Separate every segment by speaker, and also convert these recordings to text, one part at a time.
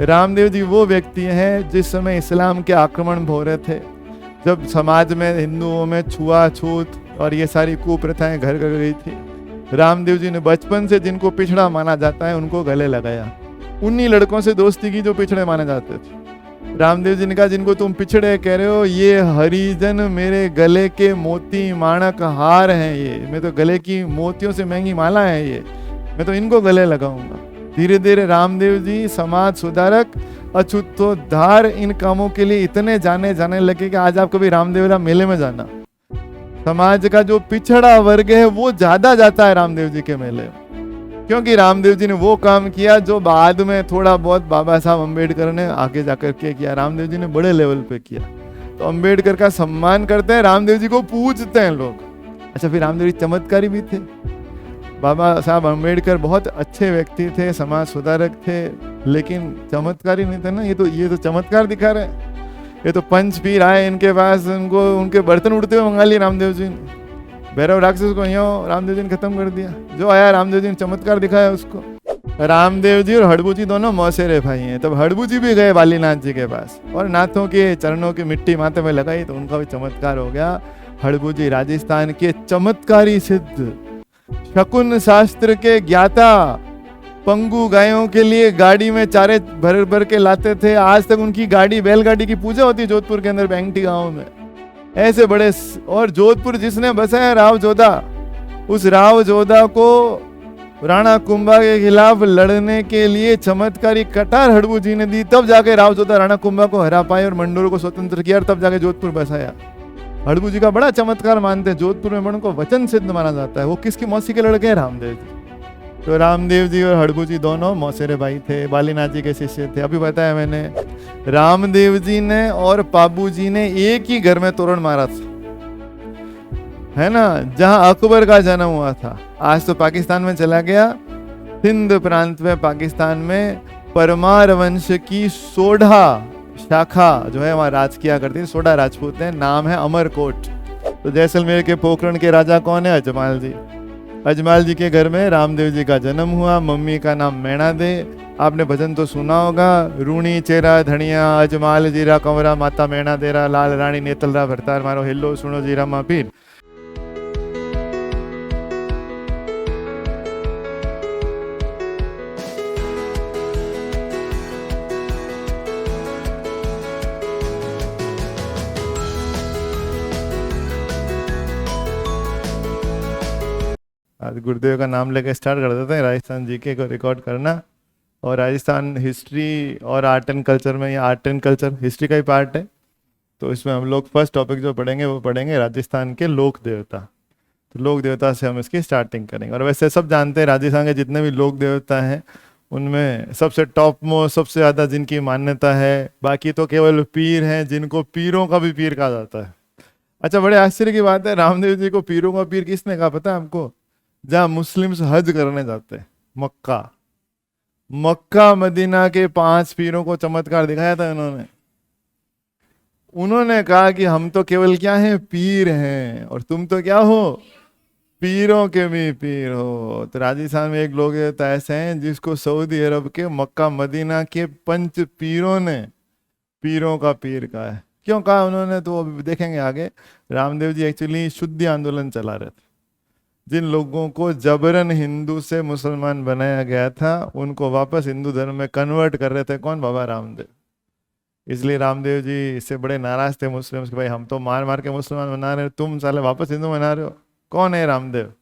Speaker 1: रामदेव जी वो व्यक्ति हैं जिस समय इस्लाम के आक्रमण हो रहे थे, जब समाज में हिंदुओं में छुआछूत और ये सारी कुप्रथाएं घर कर गई थी, रामदेव जी ने बचपन से जिनको पिछड़ा माना जाता है उनको गले लगाया। उन्हीं लड़कों से दोस्ती की जो पिछड़े माने जाते थे। रामदेव जी ने कहा, जिनको तुम पिछड़े कह रहे हो, ये हरिजन मेरे गले के मोती माणक हार हैं, ये मैं तो गले की मोतियों से महंगी माला है, ये मैं तो इनको गले लगाऊंगा। धीरे धीरे रामदेव जी समाज सुधारक, अछूतोद्धार, इन कामों के लिए इतने जाने जाने लगे कि आज आप कभी रामदेवरा मेले में जाना, समाज का जो पिछड़ा वर्ग है वो ज्यादा जाता है रामदेव जी के मेले, क्योंकि रामदेव जी ने वो काम किया जो बाद में थोड़ा बहुत बाबा साहब अम्बेडकर ने आगे जाकर के किया। रामदेव जी ने बड़े लेवल पे किया, तो अम्बेडकर का सम्मान करते हैं, रामदेव जी को पूजते हैं लोग। अच्छा, फिर रामदेव जी चमत्कारी भी थे। बाबा साहब अम्बेडकर बहुत अच्छे व्यक्ति थे, समाज सुधारक थे, लेकिन चमत्कारी नहीं थे ना। ये तो चमत्कार दिखा रहे हैं। ये तो पंच पीर आए इनके पास, उनको उनके बर्तन उड़ते हुए मंगा लिए रामदेव जी ने। भैरव राक्षस को यहाँ रामदेव जी ने खत्म कर दिया। जो आया रामदेव जी ने चमत्कार दिखाया उसको। रामदेव जी और हड़बू जी दोनों मौसेरे भाई हैं। तब हड़बू जी भी गए बालीनाथ जी के पास और नाथों के चरणों की मिट्टी माथे में लगाई, तो उनका भी चमत्कार हो गया। हड़बू जी राजस्थान के चमत्कारी सिद्ध, शकुन शास्त्र के ज्ञाता, पंगु गायों के लिए गाड़ी में चारे भर भर के लाते थे। आज तक उनकी गाड़ी, बैलगाड़ी की पूजा होती है जोधपुर के अंदर, बैंगटी गांव में। ऐसे बड़े, और जोधपुर जिसने बसाया राव जोधा, उस राव जोधा को राणा कुंभा के खिलाफ लड़ने के लिए चमत्कारी कटार हड़बू जी ने दी, तब जाके राव जोधा राणा कुंभा को हरा पाए और मंडोर को स्वतंत्र किया, और तब जाके जोधपुर बसाया। हड़बू जी का बड़ा चमत्कार मानते हैं जोधपुर में, उनको वचन सिद्ध माना जाता है। वो किसकी मौसी के लड़के हैं? रामदेव जी। तो रामदेव जी और हड़बू जी दोनों मौसेरे भाई थे, बालीनाथ जी के शिष्य थे। अभी बताया मैंने, रामदेव जी ने और पाबू जी ने एक ही घर में तोरण मारा था, है ना, जहां अकबर का जन्म हुआ था। आज तो पाकिस्तान में चला गया, सिंध प्रांत में पाकिस्तान में परमार वंश की सोढ़ा शाखा जो है वहां राज किया करती है। सोढ़ा राजपूत है, नाम है अमरकोट। तो जैसलमेर के पोखरण के राजा कौन है? अजमाल जी। अजमाल जी के घर में रामदेव जी का जन्म हुआ। मम्मी का नाम मैणा दे। आपने भजन तो सुना होगा, रूणी चेरा धनिया अजमाल जीरा कंवरा माता मैणा देरा लाल रानी नेतलरा भरतार मारो हिल्लो सुनो जीरा मा पीर। आज गुरुदेव का नाम लेके स्टार्ट कर देते हैं राजस्थान जीके को रिकॉर्ड करना। और राजस्थान हिस्ट्री और आर्ट एंड कल्चर में, या आर्ट एंड कल्चर हिस्ट्री का ही पार्ट है, तो इसमें हम लोग फर्स्ट टॉपिक जो पढ़ेंगे वो पढ़ेंगे राजस्थान के लोक देवता। तो लोक देवता से हम इसकी स्टार्टिंग करेंगे। और वैसे सब जानते हैं राजस्थान के जितने भी लोक देवता हैं उनमें सबसे टॉप मोस्ट, सबसे ज़्यादा जिनकी मान्यता है, बाकी तो केवल पीर हैं जिनको पीरों का भी पीर कहा जाता है। अच्छा, बड़े आश्चर्य की बात है, रामदेव जी को पीरों का पीर किसने कहा पता है आपको? जहाँ मुस्लिम्स हज करने जाते हैं, मक्का मदीना के 5 पीरों को चमत्कार दिखाया था इन्होंने। उन्होंने कहा कि हम तो केवल क्या हैं? पीर हैं, और तुम तो क्या हो? पीरों के भी पीर हो। तो राजस्थान में एक लोग ऐसे हैं जिसको सऊदी अरब के मक्का मदीना के 5 पीरों ने पीरों का पीर कहा है। क्यों कहा उन्होंने, तो अभी देखेंगे आगे। रामदेव जी एक्चुअली शुद्धि आंदोलन चला रहे थे। जिन लोगों को जबरन हिंदू से मुसलमान बनाया गया था उनको वापस हिंदू धर्म में कन्वर्ट कर रहे थे। कौन? बाबा रामदेव। इसलिए रामदेव जी इससे बड़े नाराज थे मुस्लिम्स कि भाई हम तो मार मार के मुसलमान बना रहे हो, तुम साले वापस हिंदू बना रहे हो। कौन है रामदेव?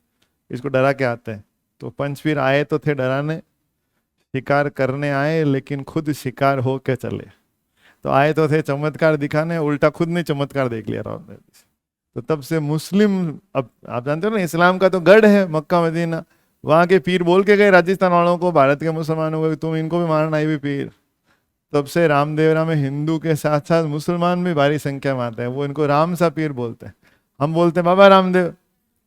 Speaker 1: इसको डरा के आते हैं। तो पंचपीर आए तो थे डराने, शिकार करने आए, लेकिन खुद शिकार हो के चले। तो आए तो थे चमत्कार दिखाने, उल्टा खुद ने चमत्कार देख लिया रामदेव जी। तो तब से मुस्लिम, अब आप जानते हो ना इस्लाम का तो गढ़ है मक्का मदीना, वहाँ के पीर बोल के गए राजस्थान वालों को, भारत के मुसलमानों को, तुम इनको भी मारना, ये भी पीर। तब से रामदेवरा में हिंदू के साथ साथ मुसलमान भी भारी संख्या में आते हैं। वो इनको राम सा पीर बोलते हैं। हम बोलते हैं बाबा रामदेव,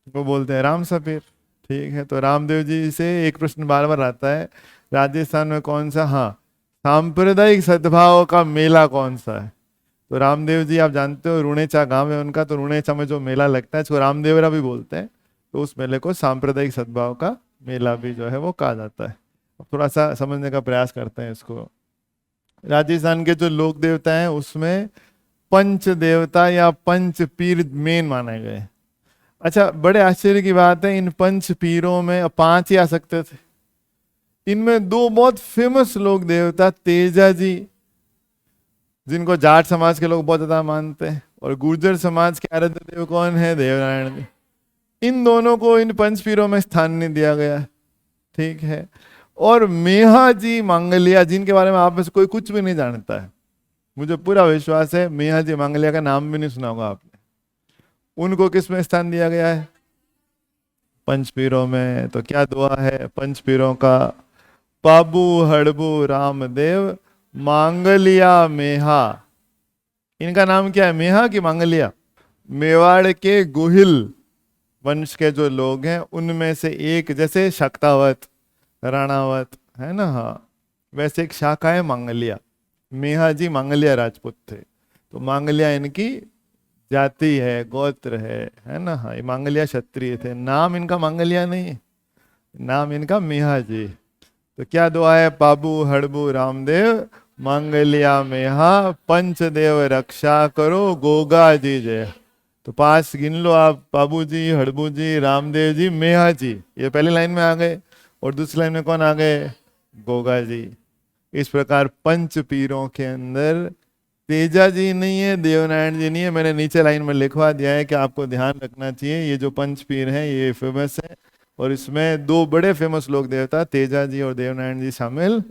Speaker 1: वो बोलते हैं राम सा पीर। ठीक है, तो रामदेव जी से एक प्रश्न बार बार आता है, राजस्थान में कौन सा, हाँ, सांप्रदायिक सद्भाव का मेला कौन सा है? तो रामदेव जी आप जानते हो रुणेचा गांव है उनका, तो रुणेचा में जो मेला लगता है उसको रामदेवरा भी बोलते हैं। तो उस मेले को सांप्रदायिक सद्भाव का मेला भी जो है वो कहा जाता है। थोड़ा सा समझने का प्रयास करते हैं इसको। राजस्थान के जो लोक देवता हैं उसमें पंच देवता या पंच पीर मेन माने गए। अच्छा, बड़े आश्चर्य की बात है, इन पंच पीरों में 5 ही आ सकते थे। इनमें 2 बहुत फेमस लोक देवता, तेजा जी जिनको जाट समाज के लोग बहुत ज्यादा मानते हैं, और गुर्जर समाज के आराध्य देव कौन है? देवनारायण जी। इन दोनों को इन पंच पीरों में स्थान नहीं दिया गया, ठीक है। और मेहा जी मांगलिया, जिनके बारे में आप में से कोई कुछ भी नहीं जानता है, मुझे पूरा विश्वास है मेहा जी मांगलिया का नाम भी नहीं सुना होगा आपने, उनको किस में स्थान दिया गया है? पंचपीरों में। तो क्या दुआ है पंचपीरों का? पाबू हड़बू रामदेव मांगलिया मेहा। इनका नाम क्या है? मेहा की मांगलिया? मेवाड़ के गुहिल वंश के जो लोग हैं उनमें से एक, जैसे शक्तावत, राणावत है ना, हाँ, वैसे एक शाखा है मांगलिया। मेहा जी मांगलिया राजपूत थे, तो मांगलिया इनकी जाति है, गोत्र है ना, हाँ, ये मांगलिया क्षत्रिय थे। नाम इनका मांगलिया नहीं, नाम इनका मेहा जी। तो क्या दुआ है? पाबू हड़बू रामदेव मांगलिया मेहा, पंचदेव रक्षा करो गोगा जी जय। तो 5 गिन लो आप, पाबू जी, हड़बू जी, रामदेव जी, मेहा जी, ये पहली लाइन में आ गए। और दूसरी लाइन में कौन आ गए? गोगा जी। इस प्रकार पंच पीरों के अंदर तेजा जी नहीं है, देवनारायण जी नहीं है। मैंने नीचे लाइन में लिखवा दिया है कि आपको ध्यान रखना चाहिए, ये जो पंच पीर हैं ये फेमस है, और इसमें 2 बड़े फेमस लोक देवता तेजा जी और देवनारायण जी शामिल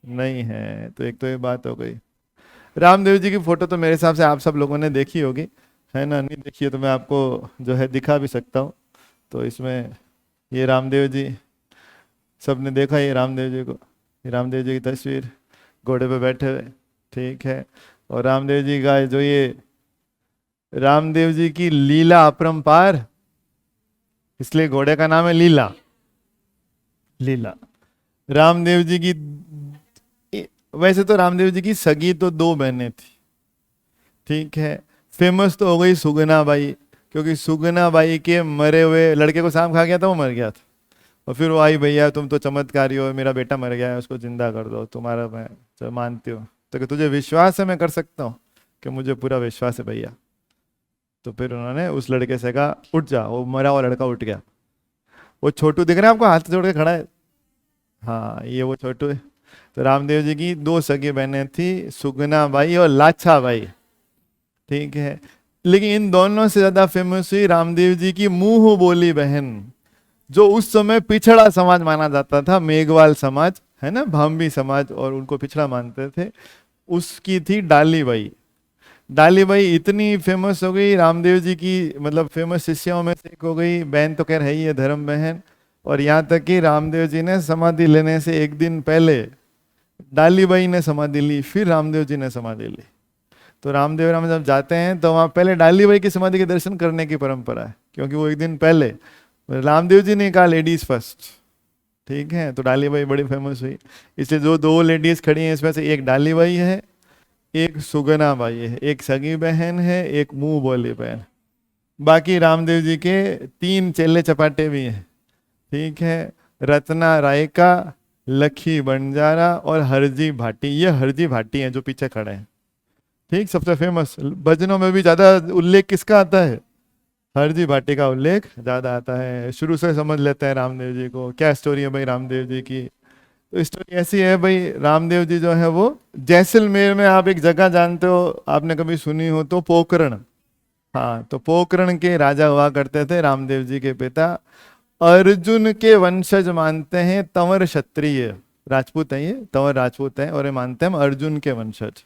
Speaker 1: नहीं है। तो एक तो ये बात हो गई। रामदेव जी की फोटो तो मेरे हिसाब से आप सब लोगों ने देखी होगी, है ना? नहीं देखी है तो मैं आपको जो है दिखा भी सकता हूँ। तो इसमें ये रामदेव जी, सबने देखा ये रामदेव जी को, ये रामदेव जी की तस्वीर घोड़े पे बैठे हुए, ठीक है। और रामदेव जी का जो ये रामदेव जी की लीला अपरंपार, इसलिए घोड़े का नाम है लीला। लीला रामदेव जी की, वैसे तो रामदेव जी की सगी तो 2 बहनें थी, ठीक है। फेमस तो हो गई सुगना बाई, क्योंकि सुगना बाई के मरे हुए लड़के को सांप खा गया था, वो मर गया था। और फिर वो आई, भैया तुम तो चमत्कारी हो, मेरा बेटा मर गया है, उसको जिंदा कर दो, तुम्हारा मैं मानती हूँ। तो कि तुझे विश्वास है? मैं कर सकता हूँ। कि मुझे पूरा विश्वास है भैया। तो फिर उन्होंने उस लड़के से कहा उठ जा। वो मरा हुआ लड़का उठ गया। वो छोटू दिख रहा है आपको, हाथ जोड़ के खड़ा है, हाँ, ये वो छोटू है। तो रामदेव जी की 2 सगी बहनें थी, सुगना बाई और लाछा बाई, ठीक है। लेकिन इन दोनों से ज्यादा फेमस हुई रामदेव जी की मुंह बोली बहन, जो उस समय पिछड़ा समाज माना जाता था, मेघवाल समाज है ना, भांबी समाज, और उनको पिछड़ा मानते थे। उसकी थी डाली बाई। डाली बाई इतनी फेमस हो गई रामदेव जी की, मतलब फेमस शिष्यों में से एक हो गई। बहन तो खैर है ही है, धर्म बहन। और यहाँ तक कि रामदेव जी ने समाधि लेने से एक दिन पहले डाली बाई ने समाधि ली, फिर रामदेव जी ने समाधि ली। तो रामदेव राम जब जाते हैं तो वहाँ पहले डाली बाई की समाधि के दर्शन करने की परंपरा है, क्योंकि वो एक दिन पहले रामदेव जी ने कहा लेडीज फर्स्ट, ठीक है। तो डाली बाई बड़ी फेमस हुई, इसलिए जो 2 लेडीज खड़ी हैं इसमें से एक डाली बाई है, एक सुगना बाई है, एक सगी बहन है, एक मुंह बोली बहन। बाकी रामदेव जी के 3 चेले चपाटे भी हैं, ठीक है। रत्ना रायका, लखी बंजारा और हरजी भाटी। ये हरजी भाटी हैं जो पीछे खड़े हैं, ठीक, सबसे फेमस। भजनों में भी ज्यादा उल्लेख किसका आता है? हरजी भाटी का उल्लेख ज्यादा आता है। शुरू से समझ लेते हैं रामदेव जी को। क्या स्टोरी है भाई रामदेव जी की? तो स्टोरी ऐसी है भाई, रामदेव जी जो है वो जैसलमेर में, आप एक जगह जानते हो, आपने कभी सुनी हो तो, पोखरण। हाँ, तो पोखरण के राजा हुआ करते थे रामदेव जी के पिता। अर्जुन के वंशज मानते हैं, तंवर क्षत्रिय राजपूत है ये, तंवर राजपूत है, और ये मानते हैं हम अर्जुन के वंशज।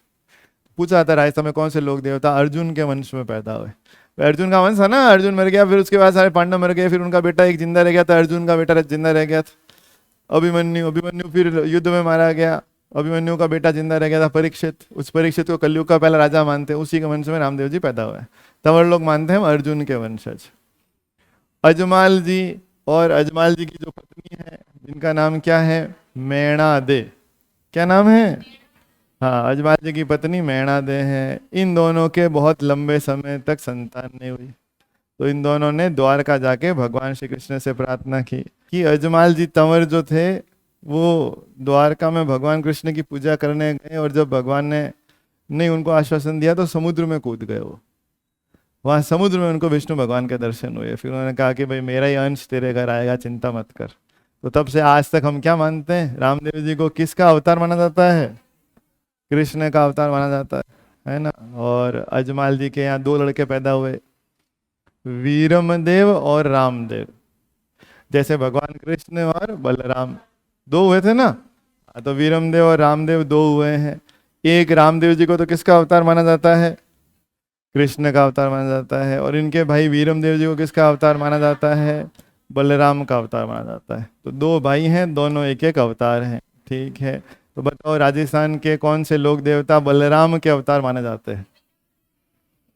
Speaker 1: पूछा था राजस्थान में कौन से लोग देवता अर्जुन के वंश में पैदा हुए? अर्जुन का वंश है ना, अर्जुन मर गया, फिर उसके बाद सारे पांडव मर गए, फिर उनका बेटा एक जिंदा रह गया था, अर्जुन का बेटा जिंदा रह गया था, अभिमन्यु। अभिमन्यु फिर युद्ध में मारा गया, अभिमन्यु का बेटा जिंदा रह गया था परीक्षित। उस परीक्षित को कलयुग का पहला राजा मानते हैं, उसी के वंश में रामदेव जी पैदा हुए। तंवर लोग मानते हैं अर्जुन के वंशज। अजमाल जी, और अजमाल जी की जो पत्नी है जिनका नाम क्या है? मैणा दे। क्या नाम है? हाँ, अजमाल जी की पत्नी मैणा दे है। इन दोनों के बहुत लंबे समय तक संतान नहीं हुई, तो इन दोनों ने द्वारका जाके भगवान श्री कृष्ण से प्रार्थना की कि अजमाल जी तंवर जो थे वो द्वारका में भगवान कृष्ण की पूजा करने गए और जब भगवान ने नहीं उनको आश्वासन दिया तो समुद्र में कूद गए वो। वहां समुद्र में उनको विष्णु भगवान के दर्शन हुए। फिर उन्होंने कहा कि भाई मेरा ही अंश तेरे घर आएगा, चिंता मत कर। तो तब से आज तक हम क्या मानते हैं, रामदेव जी को किसका अवतार माना जाता है, कृष्ण का अवतार माना जाता है ना। और अजमाल जी के यहाँ 2 लड़के पैदा हुए, वीरमदेव और रामदेव। जैसे भगवान कृष्ण और बलराम 2 हुए थे ना, तो वीरमदेव और रामदेव 2 हुए हैं। एक रामदेव जी को तो किसका अवतार माना जाता है, कृष्ण का अवतार माना जाता है। और इनके भाई वीरमदेव जी को किसका अवतार माना जाता है, बलराम का अवतार माना जाता है। तो 2 भाई हैं, दोनों एक एक अवतार हैं। ठीक है, तो बताओ राजस्थान के कौन से लोक देवता बलराम के अवतार माने जाते हैं,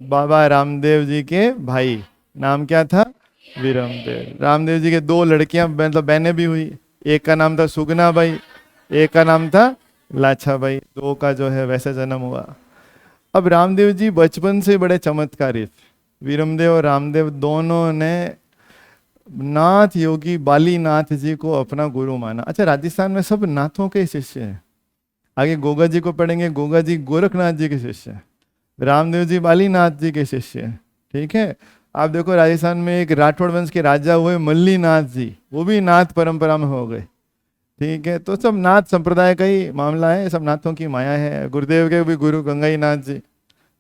Speaker 1: बाबा रामदेव जी के भाई, नाम क्या था, वीरमदेव। रामदेव जी के 2 लड़कियां मतलब बहनें भी हुई, एक का नाम था सुगना बाई, एक का नाम था लाछा बाई। 2 का जो है वैसे जन्म हुआ। अब रामदेव जी बचपन से बड़े चमत्कारी थे। वीरमदेव और रामदेव दोनों ने नाथ योगी बालीनाथ जी को अपना गुरु माना। अच्छा, राजस्थान में सब नाथों के शिष्य हैं। आगे गोगा जी को पढ़ेंगे, गोगा जी गोरखनाथ जी के शिष्य हैं, रामदेव जी बालीनाथ जी के शिष्य हैं। ठीक है, आप देखो राजस्थान में एक राठौड़ वंश के राजा हुए मल्लीनाथ जी, वो भी नाथ परंपरा में हो गए। ठीक है, तो सब नाथ संप्रदाय का ही मामला है, सब नाथों की माया है। गुरुदेव के भी गुरु गंगाई नाथ जी,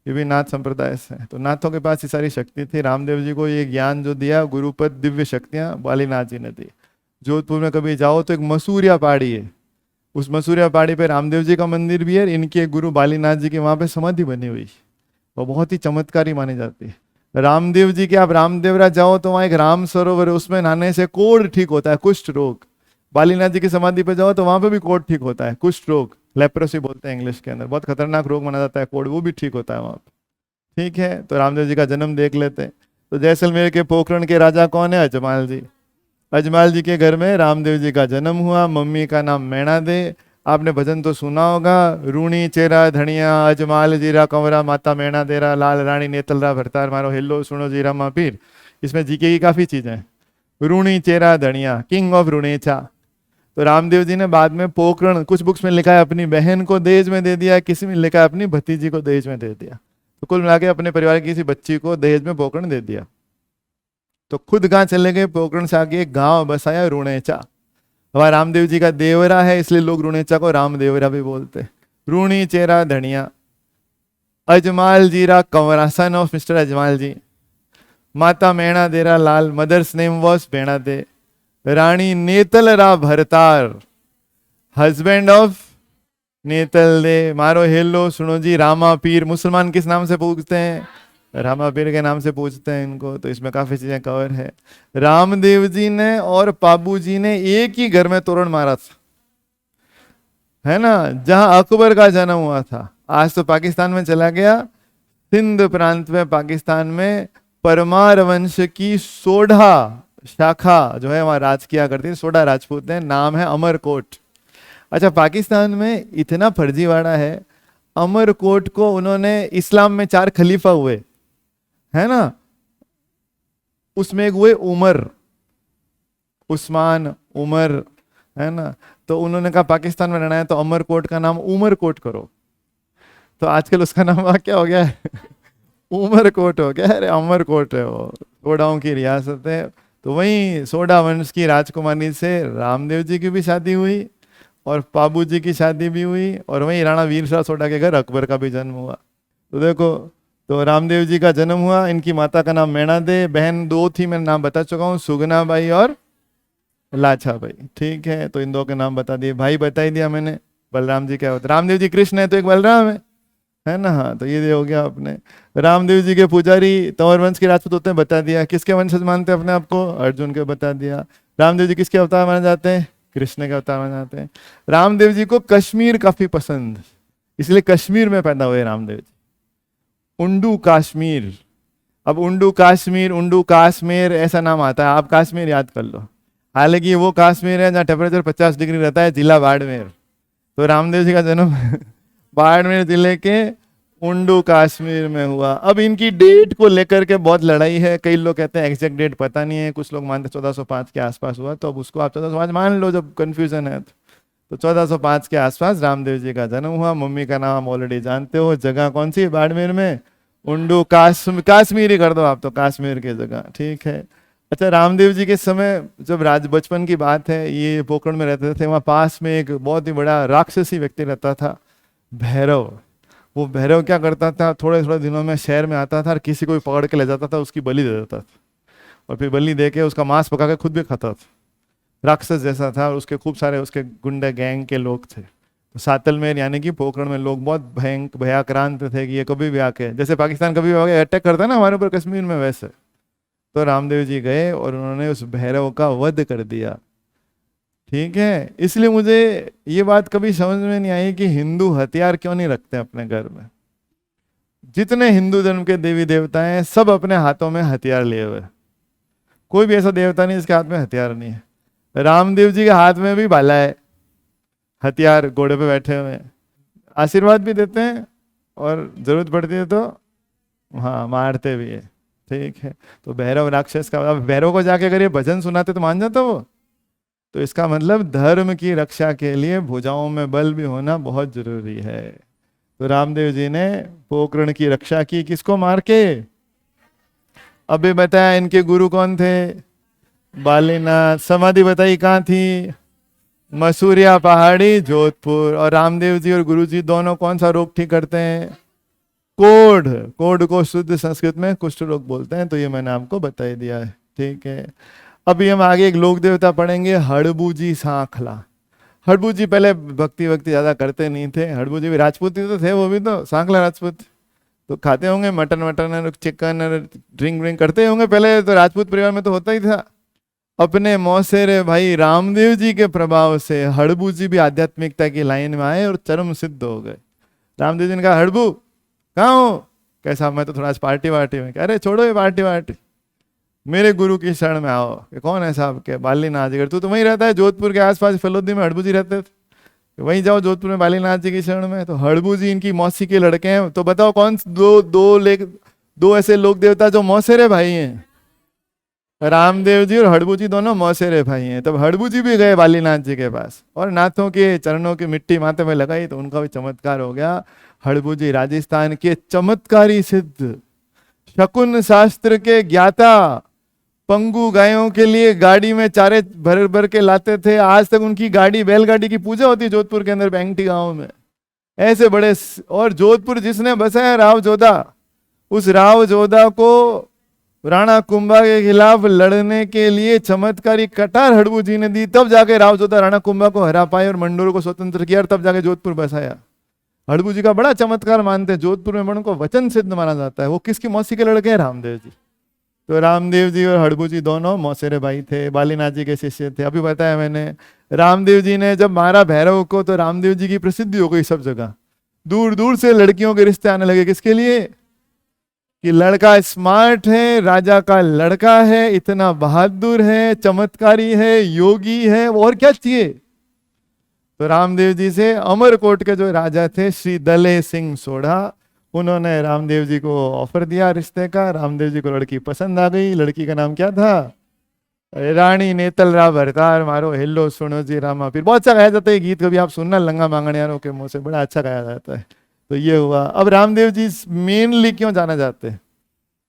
Speaker 1: ये भी नाथ संप्रदाय से है। तो नाथों के पास ये सारी शक्ति थी। रामदेव जी को ये ज्ञान जो दिया, गुरुपद दिव्य शक्तियां बालीनाथ जी ने दी। जोधपुर में कभी जाओ तो एक मसूरिया पहाड़ी है, उस मसूरिया पहाड़ी पे रामदेव जी का मंदिर भी है, इनके गुरु बालीनाथ जी की वहां पे समाधि बनी हुई, वो बहुत ही चमत्कारी मानी जाती है। रामदेव जी के आप रामदेवरा जाओ तो वहां एक राम सरोवर है, उसमें नहाने से कोढ़ ठीक होता है, कुष्ठ रोग। बालीनाथ जी की समाधि पे जाओ तो वहां पे भी कोढ़ ठीक होता है, कुष्ठ रोग, लेप्रोसी बोलते हैं इंग्लिश के अंदर, बहुत खतरनाक रोग माना जाता है कोढ़, वो भी ठीक होता है वहां पे। ठीक है, तो रामदेव जी का जन्म देख लेते हैं। तो जैसलमेर के पोखरण के राजा कौन है, अजमाल जी। अजमाल जी के घर में रामदेव जी का जन्म हुआ। मम्मी का नाम मैणा दे। आपने भजन तो सुना होगा, रूणी चेरा धनिया अजमाल जीरा कंवरा माता मैणा देरा लाल रानी नेतलरा भरतार मारो हेलो सुनो जीरा माँ पीर। इसमें जीके की काफी चीजें हैं। रूणी चेरा धनिया, किंग ऑफ रूणेचा। तो रामदेव जी ने बाद में पोखरण, कुछ बुक्स में लिखा है अपनी बहन को दहेज में दे दिया, किसी में लिखा है अपनी भतीजी को दहेज में दे दिया। तो कुल मिला के अपने परिवार की किसी बच्ची को दहेज में पोखरण दे दिया। तो खुद कहाँ चले गए, पोखरण से आगे एक गांव बसाया रूणेचा। हमारा रामदेव जी का देवरा है, इसलिए लोग रूणेचा को रामदेवरा भी बोलते। रूणी चेरा धनिया अजमाल जीरा कंवरा, son of mister Ajmal ji. माता मैणा देरा लाल, मदर्स नेम वॉज बेणा दे। रानी नेतलरा भरतार, हस्बैंड ऑफ नेतल दे मारो हेलो सुनो जी रामा पीर। मुसलमान किस नाम से पूछते हैं, रामा पीर के नाम से पूछते हैं इनको। तो इसमें काफी चीजें कवर है। रामदेव जी ने और पाबू जी ने एक ही घर में तोरण मारा था, है ना, जहां अकबर का जन्म हुआ था। आज तो पाकिस्तान में चला गया, सिंध प्रांत में पाकिस्तान में परमार वंश की सोढ़ा शाखा जो है वहां राज किया करती है, सोढ़ा राजपूत है, नाम है अमरकोट। अच्छा, पाकिस्तान में इतना फर्जीवाड़ा है, अमरकोट को उन्होंने, इस्लाम में 4 खलीफा हुए, है ना, उसमें एक हुए उमर, उस्मान, उमर, है ना। तो उन्होंने कहा पाकिस्तान में रहना है तो अमरकोट का नाम उमरकोट करो। तो आजकल उसका नाम क्या हो गया है उमरकोट हो गया। अरे अमरकोट है, वो सोडाओं की रियासत है। तो वहीं सोडा वंश की राजकुमारी से रामदेव जी की भी शादी हुई और पाबू जी की शादी भी हुई, और वहीं राणा वीर शाह सोडा के घर अकबर का भी जन्म हुआ। तो देखो, तो रामदेव जी का जन्म हुआ। इनकी माता का नाम मैणा दे, बहन 2 थी, मैं नाम बता चुका हूँ, सुगना बाई और लाछा बाई। ठीक है, तो इन 2 के नाम बता दिए। भाई बता ही दिया मैंने, बलराम जी क्या होता है, रामदेव जी कृष्ण है तो एक बलराम है ना। हाँ, तो ये हो गया आपने। रामदेव जी के पुजारी तंवर वंश के राजपूत होते हैं, बता दिया। किसके वंशज मानते हैं अपने आप को, अर्जुन के, बता दिया। रामदेव जी किसके अवतार माने जाते हैं, कृष्ण के अवतार माने जाते हैं। रामदेव जी को कश्मीर काफी पसंद, इसलिए कश्मीर में पैदा हुए रामदेव जी, उंडू कश्मीर। अब उंडू कश्मीर, उंडू काश्मीर ऐसा नाम आता है, आप कश्मीर याद कर लो। हालांकि वो कश्मीर है जहाँ टेम्परेचर 50 डिग्री रहता है, जिला बाड़मेर। तो रामदेव जी का जन्म बाड़मेर जिले के उंडू कश्मीर में हुआ। अब इनकी डेट को लेकर के बहुत लड़ाई है, कई लोग कहते हैं एग्जैक्ट डेट पता नहीं है, कुछ लोग मानते 1405 के आसपास हुआ। तो अब उसको आप 1405 मान लो जब कंफ्यूजन है तो। तो 1405 के आसपास रामदेव जी का जन्म हुआ। मम्मी का नाम ऑलरेडी जानते हो, जगह कौन सी है बाड़मेर में, उंडू काश्मीर ही कर दो आप तो, कश्मीर की जगह, ठीक है। अच्छा, रामदेव जी के समय जब बचपन की बात है, ये पोखरण में रहते थे, वहाँ पास में एक बहुत ही बड़ा राक्षसी व्यक्ति रहता था, भैरव। वो भैरव क्या करता था, थोड़े थोड़े दिनों में शहर में आता था और किसी को भी पकड़ के ले जाता था, उसकी बलि दे देता था, और फिर बलि दे के उसका मांस पका के खुद भी खाता था। राक्षस जैसा था, और उसके खूब सारे उसके गुंडे गैंग के लोग थे। तो सातलमेर यानी कि पोखरण में लोग बहुत भयाक्रांत थे कि ये कभी भी आके, जैसे पाकिस्तान कभी भी आके अटैक करता है ना हमारे ऊपर कश्मीर में, वैसे। तो रामदेव जी गए और उन्होंने उस भैरव का वध कर दिया, ठीक है। इसलिए मुझे ये बात कभी समझ में नहीं आई कि हिंदू हथियार क्यों नहीं रखते अपने घर में। जितने हिंदू धर्म के देवी देवता हैं सब अपने हाथों में हथियार लिए हुए, कोई भी ऐसा देवता नहीं जिसके हाथ में हथियार नहीं है। रामदेव जी के हाथ में भी भाला है, हथियार, घोड़े पे बैठे हुए हैं, आशीर्वाद भी देते हैं, और जरूरत पड़ती है तो हाँ मारते भी है, ठीक है। तो भैरव राक्षस का, भैरव को जाके अगर ये भजन सुनाते तो मान जाता वो। तो इसका मतलब धर्म की रक्षा के लिए भुजाओं में बल भी होना बहुत जरूरी है। तो रामदेव जी ने पोखरण की रक्षा की, किसको मार के? अभी बताया इनके गुरु कौन थे, बालीनाथ। समाधि बताई कहाँ थी, मसूरिया पहाड़ी, जोधपुर। और रामदेव जी और गुरु जी दोनों कौन सा रोग ठीक करते हैं? कोढ़। कोढ़ को शुद्ध संस्कृत में कुष्ठ रोग बोलते हैं, तो ये मैंने आपको बता ही दिया है, ठीक है। अभी हम आगे एक लोक देवता पढ़ेंगे, हड़बू सांखला। हड़बू जी पहले भक्ति ज्यादा करते नहीं थे, हड़बू जी भी राजपूत ही तो थे, वो भी तो सांखला राजपूत, तो खाते होंगे मटन और चिकन और ड्रिंक करते होंगे पहले, तो राजपूत परिवार में तो होता ही था। अपने मौसेरे भाई रामदेव जी के प्रभाव से हड़बू जी भी आध्यात्मिकता की लाइन में आए और चरम सिद्ध हो गए। रामदेव जी ने कहा, हड़बू कहाँ हो? कैसा, मैं तो थोड़ा पार्टी वार्टी में। अरे छोड़ो ये पार्टी वार्टी, मेरे गुरु की शरण में आओ। कि कौन है साहब? के बालीनाथ जी। तू तो वहीं रहता है जोधपुर के आसपास, फलोदी में हड़बू जी रहते थे, वहीं जाओ जोधपुर में बालीनाथ जी की शरण में। तो हड़बू जी इनकी मौसी के लड़के हैं। तो बताओ कौन दो ऐसे लोक देवता जो मौसेरे भाई हैं? रामदेव जी और हड़बू जी दोनों मौसेरे भाई हैं। तब हड़बू जी भी गए बालीनाथ जी के पास और नाथों के चरणों की मिट्टी माथे में लगाई, तो उनका भी चमत्कार हो गया। हड़बू जी राजस्थान के चमत्कारी सिद्ध, शकुन शास्त्र के ज्ञाता, पंगु गायों के लिए गाड़ी में चारे भर भर के लाते थे। आज तक उनकी गाड़ी, बैलगाड़ी की पूजा होती है जोधपुर के अंदर, बैंगटी गांव में, ऐसे बड़े। और जोधपुर जिसने बसाया, राव जोधा, उस राव जोधा को राणा कुंभा के खिलाफ लड़ने के लिए चमत्कारी कटार हड़बू जी ने दी, तब जाके राव जोधा राणा कुंभा को हरा पाए और मंडोर को स्वतंत्र किया, और तब जाके जोधपुर बसाया। हड़बू जी का बड़ा चमत्कार मानते हैं, जोधपुर में उनको वचन सिद्ध माना जाता है। वो किसकी मौसी के लड़के हैं? रामदेव जी। तो रामदेव जी और हड़बू जी दोनों मौसेरे भाई थे, बालीनाथ जी के शिष्य थे। अभी बताया मैंने, रामदेव जी ने जब मारा भैरव को, तो रामदेव जी की प्रसिद्धि हो गई सब जगह, दूर दूर से लड़कियों के रिश्ते आने लगे। किसके लिए? कि लड़का स्मार्ट है, राजा का लड़का है, इतना बहादुर है, चमत्कारी है, योगी है, और क्या चाहिए? तो रामदेव जी से अमरकोट के जो राजा थे श्री दले सिंह सोढ़ा, उन्होंने रामदेव जी को ऑफर दिया रिश्ते का। रामदेव जी को लड़की पसंद आ गई। लड़की का नाम क्या था? रानी नेतल रा भरतार मारो हेलो सुनो जी रामा पीर। बहुत अच्छा गाया जाता है गीत, कभी आप सुनना, लंगा मांगणियारों के मुंह से, बड़ा अच्छा गाया जाता है। तो ये हुआ। अब रामदेव जी मेनली क्यों जाना जाते हैं?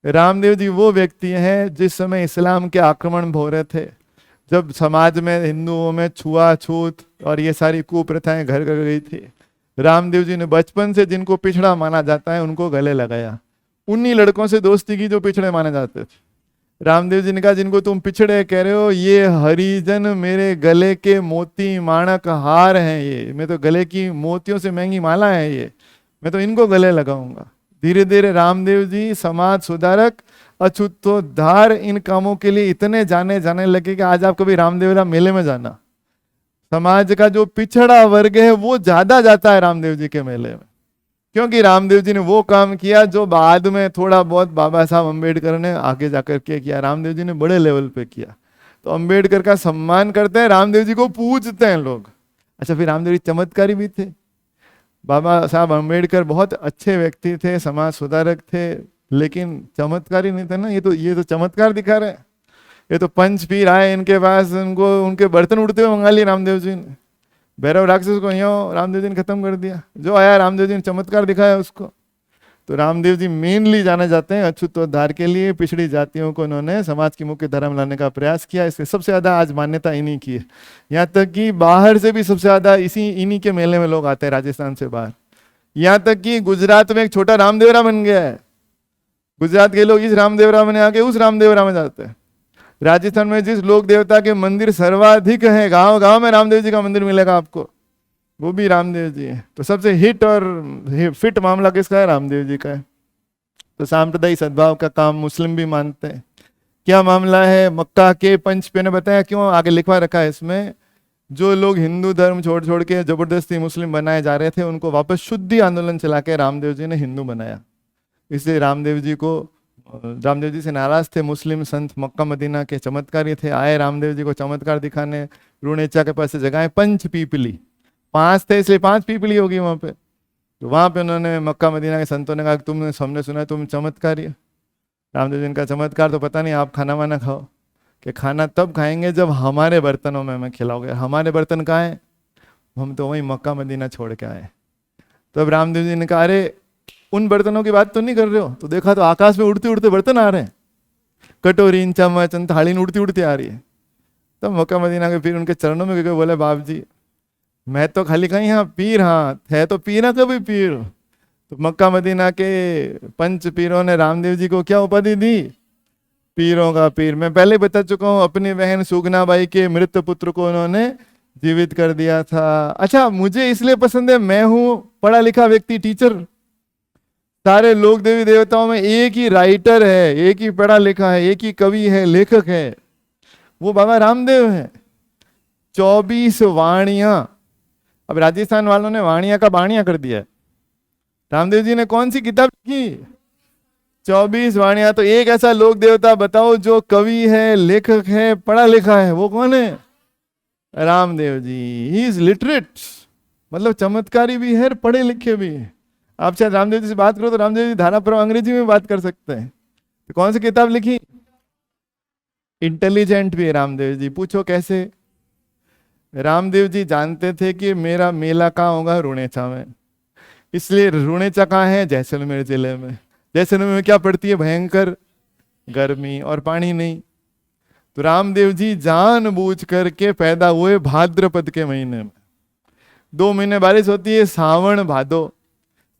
Speaker 1: रामदेव जी वो व्यक्ति हैं जिस समय इस्लाम के आक्रमण हो रहे थे, जब समाज में हिंदुओं में छुआछूत और ये सारी कुप्रथाएं घर कर गई थी, रामदेव जी ने बचपन से जिनको पिछड़ा माना जाता है उनको गले लगाया। उन्हीं लड़कों से दोस्ती की जो पिछड़े माने जाते थे। रामदेव जी ने कहा, जिनको तुम पिछड़े कह रहे हो, ये हरिजन मेरे गले के मोती माणक हार हैं, ये मैं तो गले की मोतियों से महंगी माला है, ये मैं तो इनको गले लगाऊंगा। धीरे धीरे रामदेव जी समाज सुधारक, अछूतोद्धार, इन कामों के लिए इतने जाने लगे कि आज आप कभी रामदेवरा मेले में जाना, समाज का जो पिछड़ा वर्ग है वो ज्यादा जाता है रामदेव जी के मेले में, क्योंकि रामदेव जी ने वो काम किया जो बाद में थोड़ा बहुत बाबा साहब अम्बेडकर ने आगे जाकर के किया। रामदेव जी ने बड़े लेवल पे किया। तो अम्बेडकर का सम्मान करते हैं, रामदेव जी को पूजते हैं लोग। अच्छा, फिर रामदेव जी चमत्कारी भी थे। बाबा साहब अम्बेडकर बहुत अच्छे व्यक्ति थे, समाज सुधारक थे, लेकिन चमत्कारी नहीं थे ना। ये तो चमत्कार दिखा रहे हैं। ये तो पंच पीर आए इनके पास, उनको उनके बर्तन उड़ते हुए मंगा लिए रामदेव जी ने। भैरव राक्षस को यूँ रामदेव जी ने खत्म कर दिया, जो आया रामदेव जी ने चमत्कार दिखाया उसको। तो रामदेव जी मेनली जाने जाते हैं अछूतोद्धार के लिए। पिछड़ी जातियों को उन्होंने समाज की मुख्य धर्म लाने का प्रयास किया, इसलिए सबसे ज्यादा आज मान्यता इन्हीं की है। यहाँ तक कि बाहर से भी सबसे ज्यादा इन्हीं के मेले में लोग आते हैं, राजस्थान से बाहर। यहाँ तक कि गुजरात में एक छोटा रामदेवरा बन गया है। गुजरात के लोग इस रामदेवरा में आके उस रामदेवरा में जाते हैं। राजस्थान में जिस लोक देवता के मंदिर सर्वाधिक है, गांव गांव में रामदेव जी का मंदिर मिलेगा आपको, वो भी रामदेव जी है। तो सबसे हिट और फिट मामला किसका है? रामदेव जी का है। तो सांप्रदायिक सद्भाव का काम मुस्लिम भी मानते हैं। क्या मामला है? मक्का के पंच पे ने बताया क्यों, आगे लिखवा रखा है इसमें। जो लोग हिंदू धर्म छोड़ छोड़ के जबरदस्ती मुस्लिम बनाए जा रहे थे, उनको वापस शुद्धि आंदोलन चला के रामदेव जी ने हिंदू बनाया। इसलिए रामदेव जी से नाराज थे मुस्लिम संत। मक्का मदीना के चमत्कारी थे, आए रामदेव जी को चमत्कार दिखाने। रुणेचा के पास से जगह है पंच पीपली, 5 थे इसलिए 5 पीपली होगी वहां पे। तो वहां पे उन्होंने मक्का मदीना के संतों ने कहा कि तुमने हमने सुना तुम चमत्कारी हो। रामदेव जी का चमत्कार तो पता नहीं, आप खाना वाना खाओ। कि खाना तब खाएंगे जब हमारे बर्तनों में हमें खिलाओगे। हमारे बर्तन कहाँ हैं? हम तो वहीं मक्का मदीना छोड़ के आए। तब रामदेव जी ने कहा अरे उन बर्तनों की बात तो नहीं कर रहे हो? तो देखा तो आकाश में उड़ते उड़ते बर्तन आ रहे हैं, कटोरी चम्मच थाली उड़ती उड़ती आ रही है। तब मक्का मदीना के फिर उनके चरणों में गए, बोले बाप जी मैं तो खाली कहीं यहाँ पीर, हाँ है तो पीर कभी पीर। तो मक्का मदीना के पंच पीरों ने रामदेव जी को क्या उपाधि दी? पीरों का पीर। मैं पहले बता चुका हूँ, अपनी बहन सुगना बाई के मृत पुत्र को उन्होंने जीवित कर दिया था। अच्छा, मुझे इसलिए पसंद है, मैं हूं पढ़ा लिखा व्यक्ति, टीचर। सारे लोक देवी देवताओं में एक ही राइटर है, एक ही पढ़ा लिखा है, एक ही कवि है, लेखक है, वो बाबा रामदेव है। 24 वाणियां, अब राजस्थान वालों ने वाणिया का बाणिया कर दिया है। रामदेव जी ने कौन सी किताब लिखी? 24 वाणिया। तो एक ऐसा लोक देवता बताओ जो कवि है, लेखक है, पढ़ा लिखा है, वो कौन है? Ramdev ji. He is literate, मतलब चमत्कारी भी है, पढ़े लिखे भी है। आप शायद रामदेव जी से बात करो तो रामदेव जी धारा पर अंग्रेजी में बात कर सकते हैं। तो कौन सी किताब लिखी? इंटेलिजेंट भी है रामदेव जी। पूछो कैसे? रामदेव जी जानते थे कि मेरा मेला कहाँ होगा? रुणेचा में। इसलिए रुणेचा कहाँ है? जैसलमेर जिले में। जैसलमेर में क्या पड़ती है? भयंकर गर्मी और पानी नहीं। तो रामदेव जी जानबूझ करके पैदा हुए भाद्रपद के महीने में। 2 महीने बारिश होती है, सावन भादो।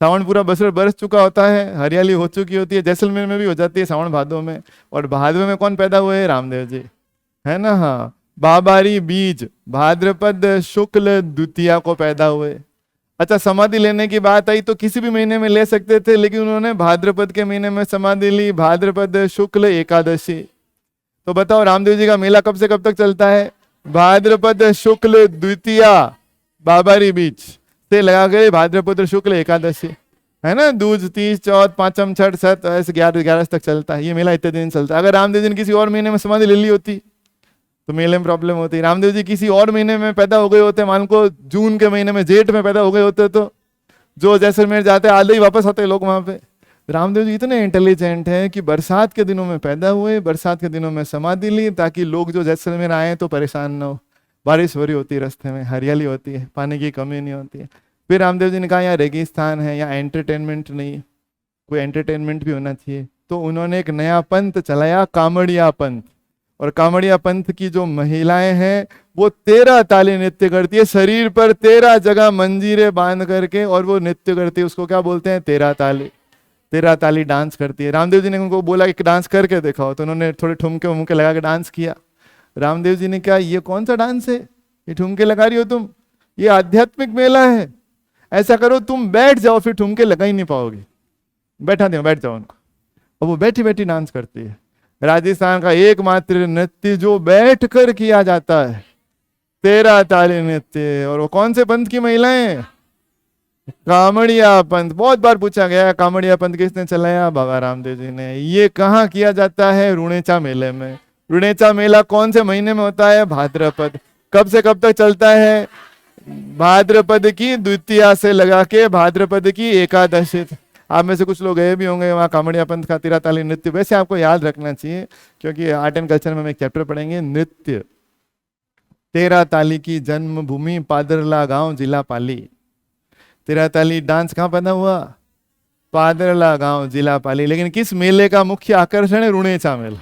Speaker 1: सावन पूरा बरस चुका होता है, हरियाली हो चुकी होती है। जैसलमेर में भी हो जाती है सावन भादो में। और भादवे में कौन पैदा हुए? रामदेव जी, है ना। हाँ, बाबारी बीज भाद्रपद शुक्ल द्वितीया को पैदा हुए। अच्छा, समाधि लेने की बात आई तो किसी भी महीने में ले सकते थे, लेकिन उन्होंने भाद्रपद के महीने में समाधि ली, भाद्रपद शुक्ल एकादशी। तो बताओ रामदेव जी का मेला कब से कब तक चलता है? भाद्रपद शुक्ल द्वितीया बाबारी बीज से लगा गए भाद्रपद शुक्ल एकादशी, है ना। दूज, तीज, चौथ, पांचम, छठ, सत, ऐसे 11 तक चलता है ये मेला, इतने दिन चलता है। अगर रामदेव जी ने किसी और महीने में समाधि ले ली होती तो मेले में प्रॉब्लम होती। रामदेव जी किसी और महीने में पैदा हो गए होते, मान को जून के महीने में, जेठ में पैदा हो गए होते, तो जो जैसलमेर जाते आधे ही वापस आते लोग वहां पे। रामदेव जी इतने इंटेलिजेंट हैं कि बरसात के दिनों में पैदा हुए, बरसात के दिनों में समाधि ली, ताकि लोग जो जैसलमेर आए तो परेशान न हो। बारिश हो रही होती है, रास्ते में हरियाली होती है, पानी की कमी नहीं होती है। फिर रामदेव जी ने कहा यहाँ रेगिस्तान है, यहाँ एंटरटेनमेंट नहीं, कोई एंटरटेनमेंट भी होना चाहिए। तो उन्होंने एक नया पंथ चलाया, कामड़िया पंथ। और कामड़िया पंथ की जो महिलाएं हैं वो 13 ताली नृत्य करती है, शरीर पर 13 जगह मंजीरे बांध करके, और वो नृत्य करती है। उसको क्या बोलते हैं? 13 ताली। 13 ताली डांस करती है। रामदेव जी ने उनको बोला कि डांस करके दिखाओ, तो उन्होंने थोड़े ठुमके वुमके लगा के डांस किया। रामदेव जी ने कहा ये कौन सा डांस है, ये ठुमके लगा रही हो तुम, ये आध्यात्मिक मेला है। ऐसा करो तुम बैठ जाओ, फिर ठुमके लगा ही नहीं पाओगे। बैठा दो, बैठ जाओ उनको। और वो बैठी बैठी डांस करती है। राजस्थान का एकमात्र नृत्य जो बैठ कर किया जाता है, 13 ताली नृत्य। और वो कौन से पंथ की महिलाएं? कामड़िया पंथ। बहुत बार पूछा गया कामड़िया पंथ किसने चलाया? बाबा रामदेव जी ने। ये कहाँ किया जाता है? रुणेचा मेले में। रुणेचा मेला कौन से महीने में होता है? भाद्रपद। कब से कब तक चलता है? भाद्रपद की द्वितीया से लगा के भाद्रपद की एकादशी। आप में से कुछ लोग गए भी होंगे वहाँ कामड़िया पंथ का 13 ताली नृत्य। वैसे आपको याद रखना चाहिए, क्योंकि आर्ट एंड कल्चर में हम एक चैप्टर पढ़ेंगे नृत्य। तेरा ताली की जन्मभूमि पादरला गांव जिला पाली। तेरा ताली डांस कहाँ पैदा हुआ? पादरला गांव जिला पाली। लेकिन किस मेले का मुख्य आकर्षण है? रुणेचा मेला।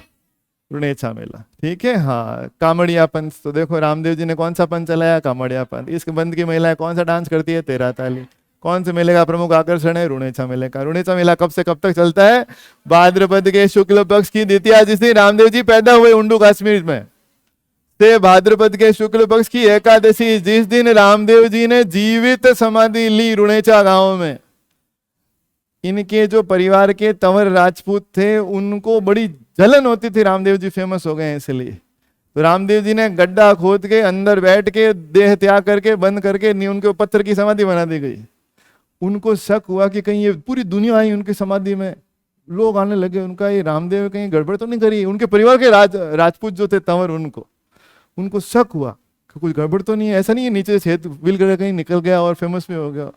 Speaker 1: रुणेचा मेला, ठीक है। हाँ, कामड़िया पंथ। तो देखो रामदेव जी ने कौन सा पंथ चलाया? कामड़िया पंथ। इस बंद की महिलाएं कौन सा डांस करती है? तेरा ताली। कौन से मेले का प्रमुख आकर्षण है? रुणेचा मेले का। रुणेचा मेला कब से कब तक चलता है? भाद्रपद के शुक्ल पक्ष की द्वितीया, जिस दिन रामदेव जी पैदा हुए उंडू कश्मीर में, से भाद्रपद के शुक्ल पक्ष की एकादशी, जिस दिन रामदेव जी ने जीवित समाधि ली रुणेचा गांव में। इनके जो परिवार के तंवर राजपूत थे उनको बड़ी जलन होती थी, रामदेव जी फेमस हो गए इसलिए। तो रामदेव जी ने गड्ढा खोद के अंदर बैठ के देह त्याग करके बंद करके उनके पत्थर की समाधि बना दी गई। उनको शक हुआ कि कहीं ये पूरी दुनिया आई उनकी समाधि में, लोग आने लगे, उनका ये रामदेव कहीं गड़बड़ तो नहीं करी। उनके परिवार के राजपूत जो थे तंवर, उनको शक हुआ कि कुछ गड़बड़ तो नहीं है, ऐसा नहीं है नीचे छेद विल कर कहीं निकल गया और फेमस भी हो गया।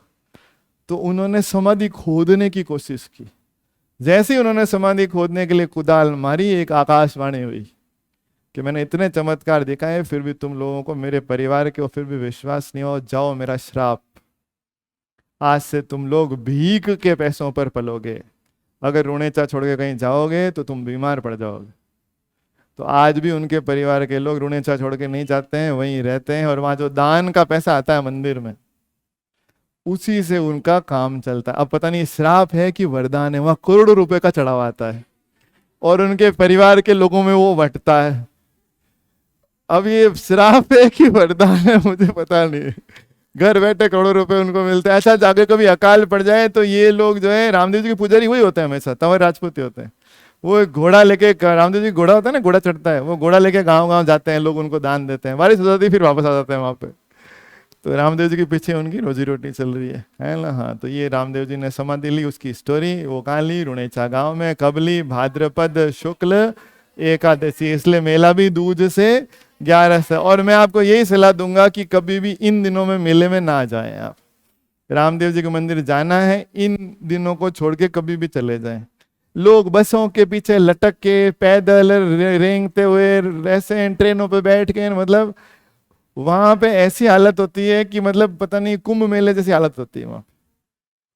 Speaker 1: तो उन्होंने समाधि खोदने की कोशिश की। जैसे ही उन्होंने समाधि खोदने के लिए कुदाल मारी, एक आकाशवाणी हुई कि मैंने इतने चमत्कार देखा है, फिर भी तुम लोगों को, मेरे परिवार के, फिर भी विश्वास नहीं हो। जाओ, मेरा श्राप, आज से तुम लोग भीख के पैसों पर पलोगे। अगर रुणेचा छोड़ के कहीं जाओगे तो तुम बीमार पड़ जाओगे। तो आज भी उनके परिवार के लोग रुणेचा छोड़ के नहीं जाते हैं, वहीं रहते हैं। और वहां जो दान का पैसा आता है मंदिर में, उसी से उनका काम चलता है। अब पता नहीं श्राप है कि वरदान है, वहां करोड़ों रुपए का चढ़ावा आता है और उनके परिवार के लोगों में वो बंटता है। अब ये श्राप है कि वरदान है मुझे पता नहीं। घर बैठे करोड़ों रुपए उनको मिलते हैं। अच्छा, जाके कभी अकाल पड़ जाए तो ये लोग जो है, रामदेव जी के पुजारी वही होते हैं हमेशा, तंवर राजपूत होते हैं। वो एक घोड़ा लेके, रामदेव जी घोड़ा होता है ना, घोड़ा चढ़ता है, वो घोड़ा लेके गांव गांव जाते हैं, लोग उनको दान देते हैं, बारिश हो जाती है फिर वापस आ जाते हैं वहां पे। तो रामदेव जी के पीछे उनकी रोजी रोटी चल रही है ना। हाँ, तो ये रामदेव जी ने समाधि ली, उसकी स्टोरी वो कहाँ ली? रुणेचा गांव में। कब ली? भाद्रपद शुक्ल एकादशी। इसलिए मेला भी दूज से 11 से। और मैं आपको यही सलाह दूंगा कि कभी भी इन दिनों में मेले में ना जाएं। आप रामदेव जी के मंदिर जाना है, इन दिनों को छोड़ के कभी भी चले जाएं। लोग बसों के पीछे लटक के, पैदल रेंगते हुए, ऐसे ट्रेनों पे बैठ के, मतलब वहां पे ऐसी हालत होती है कि मतलब पता नहीं कुंभ मेले जैसी हालत होती है वहां।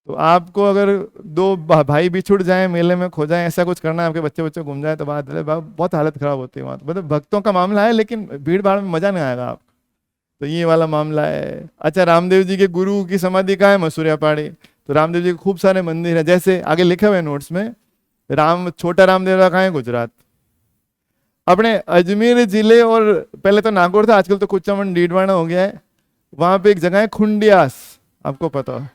Speaker 1: तो आपको अगर दो भाई बिछुड़ जाए, मेले में खो जाए, ऐसा कुछ करना है, आपके बच्चे घूम जाए, तो बात बहुत हालत खराब होती है वहां। तो मतलब भक्तों का मामला है, लेकिन भीड़ भाड़ में मजा नहीं आएगा आपको। तो ये वाला मामला है। अच्छा, रामदेव जी के गुरु की समाधि कहाँ है? मसूरिया पहाड़ी। तो रामदेव जी के खूब सारे मंदिर है, जैसे आगे लिखे हुए नोट्स में, छोटा रामदेवरा कहाँ है? गुजरात। अपने अजमेर जिले, और पहले तो नागौर था, आजकल तो कुचामन डीडवाना हो गया है, वहां पे एक जगह है खुंडियास, आपको पता हो?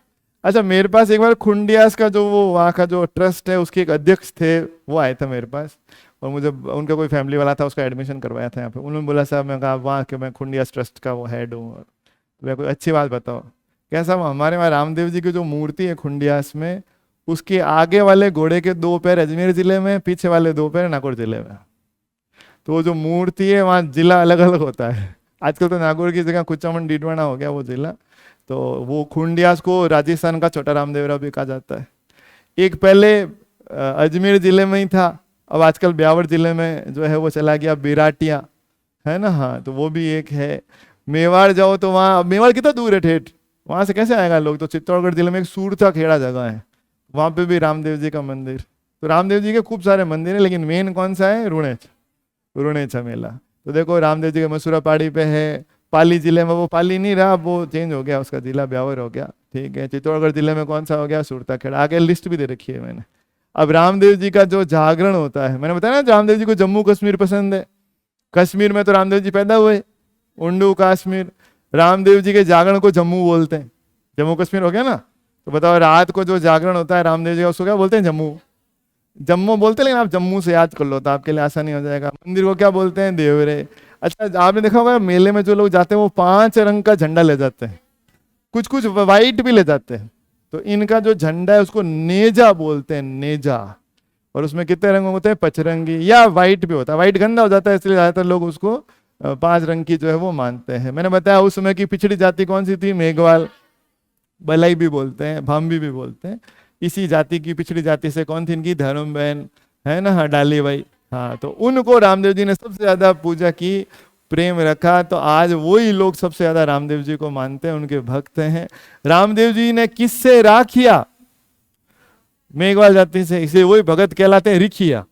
Speaker 1: अच्छा, मेरे पास एक बार खुंडियास का जो वो वहाँ का जो ट्रस्ट है उसके एक अध्यक्ष थे, वो आए थे मेरे पास, और मुझे उनका कोई फैमिली वाला था, उसका एडमिशन करवाया था यहाँ पे। उन्होंने बोला साहब, मैं कहा वहाँ के मैं खुंडियास ट्रस्ट का वो हेड हूँ। तो मैं कोई अच्छी बात बताओ। कैसा? हमारे वहाँ रामदेव जी की जो मूर्ति है खुंडियास में, उसके आगे वाले घोड़े के 2 पैर अजमेर जिले में, पीछे वाले 2 पैर नागौर जिले में। तो वो जो मूर्ति है वहाँ जिला अलग अलग होता है। आजकल तो नागौर की जगह कुचामन डीडवाना हो गया वो जिला। तो वो खुंडियास को राजस्थान का छोटा रामदेवरा भी कहा जाता है। एक पहले अजमेर जिले में ही था, अब आजकल ब्यावर जिले में जो है वो चला गया, बिराटिया है ना। हाँ, तो वो भी एक है। मेवाड़ जाओ तो वहाँ, मेवाड़ कितना दूर है ठेठ, वहाँ से कैसे आएगा लोग? तो चित्तौड़गढ़ जिले में एक सूरता खेड़ा जगह है, वहाँ पे भी रामदेव जी का मंदिर। तो रामदेव जी के खूब सारे मंदिर है, लेकिन मेन कौन सा है? रुणेचा मेला। तो देखो रामदेव जी के मसूरा पहाड़ी पे है। पाली जिले में, वो पाली नहीं रहा, वो चेंज हो गया, उसका जिला ब्यावर हो गया, ठीक है। चित्तौड़गढ़ जिले में कौन सा हो गया? सूरता खेड़ा। आगे लिस्ट भी दे रखी है मैंने। अब रामदेव जी का जो जागरण होता है, मैंने बताया ना रामदेव जी को जम्मू कश्मीर पसंद है। कश्मीर में तो रामदेव जी पैदा हुए, उंडू कश्मीर। रामदेव जी के जागरण को जम्मू बोलते हैं, जम्मू कश्मीर हो गया ना। तो बताओ, रात को जो जागरण होता है रामदेव जी का, उसको क्या बोलते हैं? जम्मू बोलते हैं, लेकिन आप जम्मू से याद कर लो तो आपके लिए आसानी हो जाएगा। मंदिर को क्या बोलते हैं? देवरे। अच्छा, आपने देखा होगा मेले में जो लोग जाते हैं वो 5 रंग का झंडा ले जाते हैं, कुछ वाइट भी ले जाते हैं। तो इनका जो झंडा है उसको नेजा बोलते हैं, नेजा। और उसमें कितने रंग होते हैं? 5 या वाइट भी होता है। वाइट गंदा हो जाता है, इसलिए ज्यादातर लोग उसको 5 रंग की जो है वो मानते हैं। मैंने बताया उस समय की पिछड़ी जाति कौन सी थी? मेघवाल, बलाई भी बोलते हैं, भाम्बी भी बोलते हैं। इसी जाति की, पिछड़ी जाति से कौन थी इनकी? धर्म बहन है ना, हाँ, डाली भाई। हाँ, तो उनको रामदेव जी ने सबसे ज्यादा पूजा की। प्रेम रखा, तो आज वही लोग सबसे ज्यादा रामदेव जी को मानते हैं, उनके भक्त हैं। रामदेव जी ने किससे राग किया? मेघवाल जाति से, इसलिए वही भगत कहलाते हैं। रिखिया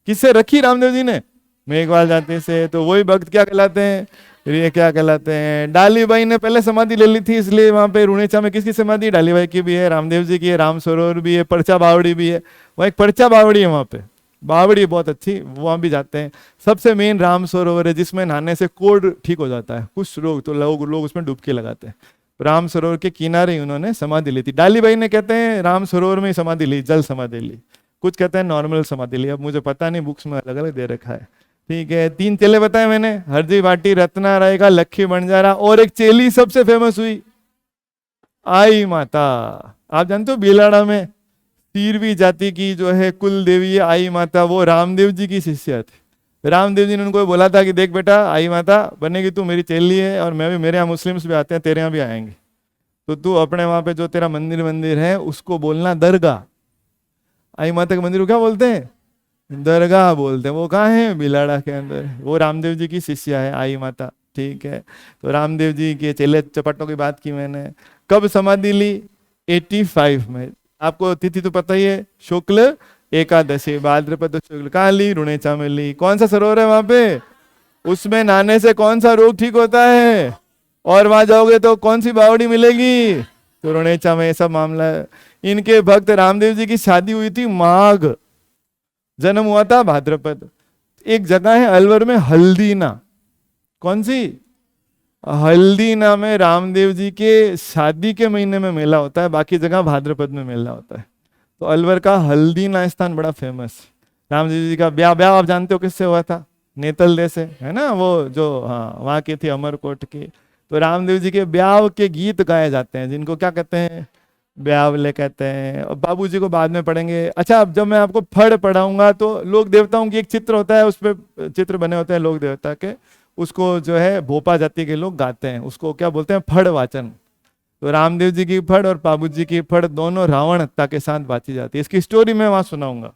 Speaker 1: किससे रखी रामदेव जी ने? मेघवाल जाति से, तो वही भक्त क्या कहलाते हैं? ये क्या कहलाते हैं? डालीबाई ने पहले समाधि ले ली थी, इसलिए वहां पे रुणेचा में किसकी समाधि? डालीबाई की भी है, रामदेव जी की है, राम सरोवर भी है, पर्चा बावड़ी भी है। वहाँ एक पर्चा बावड़ी है, वहां पे बावड़ी बहुत अच्छी, वहां भी जाते हैं। सबसे मेन राम सरोवर है, जिसमें नहाने से कोढ़ ठीक हो जाता है, कुछ रोग, तो लोग उसमें डुबकी लगाते हैं। राम सरोवर के किनारे ही उन्होंने समाधि ली थी। डालीबाई ने कहते हैं राम सरोवर में ही समाधि ली, जल समाधि ली, कुछ कहते हैं नॉर्मल समाधि ली, अब मुझे पता नहीं, बुक्स में अलग अलग दे रखा है। ठीक है, 3 चेले बताए मैंने, हरजी भाटी, रत्ना राय का, लक्ष्मी बंजारा, और एक चेली सबसे फेमस हुई, आई माता। आप जानते हो भीलाड़ा में तीरवी जाति की जो है कुल देवी है आई माता, वो रामदेव जी की शिष्या थी। रामदेव जी ने उनको बोला था कि देख बेटा, आई माता बनेगी तू मेरी चेली है, और मैं भी, मेरे यहाँ मुस्लिम्स भी आते हैं, तेरे यहाँ भी आएंगे, तो तू अपने वहां पे जो तेरा मंदिर है उसको बोलना दरगाह। आई माता के मंदिर को क्या बोलते हैं? दरगाह बोलते हैं। वो कहाँ है? बिलाड़ा के अंदर। वो रामदेव जी की शिष्या है आई माता। ठीक है, तो रामदेव जी के चेले चपाटों की बात की मैंने। कब समाधि ली? 85 में। आपको तिथि तो पता ही है, शुक्ल एकादशी, भाद्रपद शुक्ल। कहाँ ली? रुणेचा में ली। कौन सा सरोवर है वहां पे? उसमें नहाने से कौन सा रोग ठीक होता है? और वहां जाओगे तो कौन सी बावड़ी मिलेगी? तो रुणेचा में। ये सब मामला है। इनके भक्त रामदेव जी की शादी हुई थी माघ, जन्म हुआ था भाद्रपद। एक जगह है अलवर में हल्दीना, कौन सी? हल्दीना में रामदेव जी के शादी के महीने में मेला होता है, बाकी जगह भाद्रपद में मेला होता है। तो अलवर का हल्दीना स्थान बड़ा फेमस। रामदेव जी का ब्याह आप जानते हो किससे हुआ था? नेतल दे से, है ना, वो जो, हाँ, वहां की थी, अमरकोट की। तो रामदेव जी के ब्याह के गीत गाए जाते हैं, जिनको क्या कहते हैं? ब्यावले कहते हैं। और बाबू जी को बाद में पढ़ेंगे। अच्छा, अब जब मैं आपको फड़ पढ़ाऊंगा तो लोक देवताओं की एक चित्र होता है, उस पर चित्र बने होते हैं लोक देवता के, उसको जो है भोपा जाति के लोग गाते हैं, उसको क्या बोलते हैं? फड़ वाचन। तो रामदेव जी की फड़ और बाबू जी की फड़ दोनों रावण हत्या के साथ बांची जाती है। इसकी स्टोरी मैं वहां सुनाऊंगा।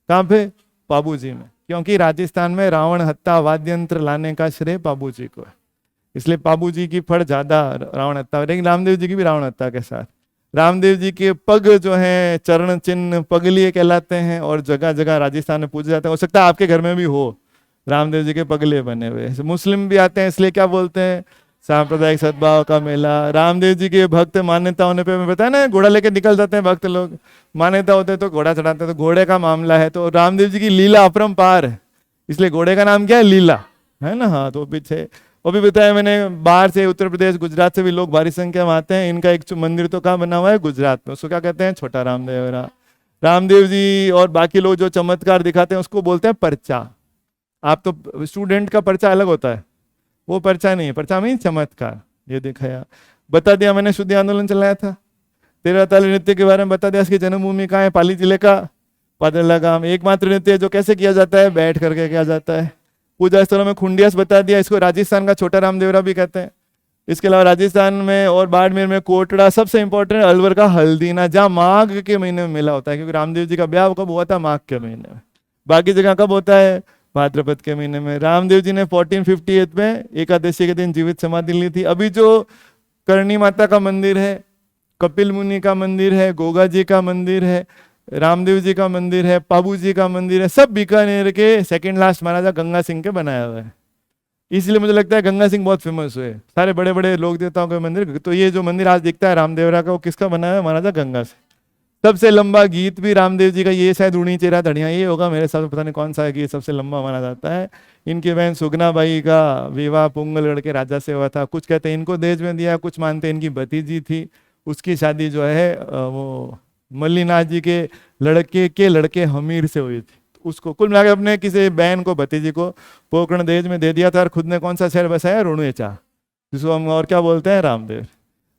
Speaker 1: कहाँ पे? बाबू जी में, क्योंकि राजस्थान में रावण हत्या वाद्य यंत्र लाने का श्रेय बाबू जी को है, इसलिए बाबू जी की फड़ ज्यादा रावण हत्या, लेकिन रामदेव जी की भी रावण हत्या के साथ। रामदेव जी के पग जो हैं, चरण चिन्ह पगलिए कहलाते हैं, और जगह जगह राजस्थान में पूजे जाते हैं। हो सकता है आपके घर में भी हो रामदेव जी के पगले बने हुए। मुस्लिम भी आते हैं, इसलिए क्या बोलते हैं? सांप्रदायिक सद्भाव का मेला। रामदेव जी के भक्त मान्यता होने पे, मैं बताया ना, घोड़ा लेके निकल जाते हैं भक्त लोग, मान्यता होते हैं तो घोड़ा चढ़ाते हैं, तो घोड़े का मामला है। तो रामदेव जी की लीला अपरंपार है, इसलिए घोड़े का नाम क्या है? लीला, है ना। हाँ, तो पीछे वो भी बताया मैंने, बाहर से, उत्तर प्रदेश, गुजरात से भी लोग भारी संख्या में आते हैं। इनका एक मंदिर तो कहाँ बना हुआ है? गुजरात में। उसको क्या कहते हैं? छोटा रामदेव। रामदेव जी और बाकी लोग जो चमत्कार दिखाते हैं उसको बोलते हैं पर्चा। आप तो स्टूडेंट का पर्चा अलग होता है, वो पर्चा नहीं है, पर्चा में चमत्कार। ये दिखाया, बता दिया मैंने, शुद्धि आंदोलन चलाया था। 13 ताली नृत्य के बारे में बता दिया, इसकी जन्मभूमि कहाँ है? पाली जिले का पादला गांव। एकमात्र नृत्य जो कैसे किया जाता है? बैठ करके किया जाता है। पूजा स्थलों में खुंडियास बता दिया, इसको राजस्थान का छोटा रामदेवरा भी कहते हैं। इसके अलावा राजस्थान में और बाड़मेर में कोटड़ा। सबसे इंपॉर्टेंट अलवर का हल्दीना, जहाँ माघ के महीने में मेला होता है, क्योंकि रामदेव जी का ब्याह कब हुआ था? माघ के महीने में। बाकी जगह कब होता है? भाद्रपद के महीने में। रामदेव जी ने 1458 में एकादशी के दिन जीवित समाधि ली थी। अभी जो करणी माता का मंदिर है, कपिल मुनि का मंदिर है, गोगा जी का मंदिर है, रामदेव जी का मंदिर है, पाबू जी का मंदिर है, सब बीकानेर के सेकंड लास्ट महाराजा गंगा सिंह के बनाया हुआ है। इसलिए मुझे लगता है गंगा सिंह बहुत फेमस हुए, सारे बड़े बड़े लोक देवताओं के मंदिर। तो ये जो मंदिर आज दिखता है रामदेवरा का, वो किसका बनाया है? महाराजा गंगा सिंह। सबसे लंबा गीत भी रामदेव जी का, ये शायद उड़ी चेरा धड़िया ये होगा मेरे साथ, पता नहीं कौन सा गीत सबसे लंबा माना जाता है। इनकी बहन सुगना बाई का विवाह पुंगलगढ़ के राजा से हुआ था। कुछ कहते हैं इनको दहेज में दिया, कुछ मानते हैं इनकी भतीजी थी, उसकी शादी जो है वो मल्लीनाथ जी के लड़के हमीर से हुई थी। उसको कुल मिलाकर अपने किसी बहन को, भतीजी को पोकरण दहेज में दे दिया था, और खुद ने कौन सा शहर बसाया? रुणेचा, जिसको हम और क्या बोलते हैं? रामदेव।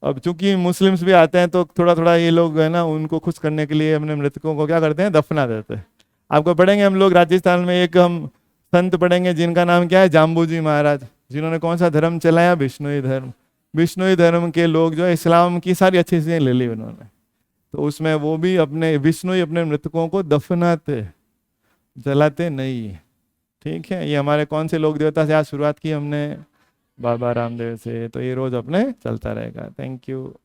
Speaker 1: अब चूंकि मुस्लिम्स भी आते हैं तो थोड़ा थोड़ा ये लोग है ना, उनको खुश करने के लिए अपने मृतकों को क्या करते हैं? दफना देते हैं। आपको पढ़ेंगे हम लोग राजस्थान में, एक हम संत पढ़ेंगे जिनका नाम क्या है? जाम्बूजी महाराज, जिन्होंने कौन सा धर्म चलाया? बिश्नोई धर्म। बिश्नोई धर्म के लोग जो है इस्लाम की सारी अच्छी चीजें ले ली उन्होंने, तो उसमें वो भी अपने विष्णु अपने मृतकों को दफनाते, जलाते नहीं। ठीक है, ये हमारे कौन से लोक देवता से आज शुरुआत की हमने, बाबा रामदेव से, तो ये रोज अपने चलता रहेगा। Thank you.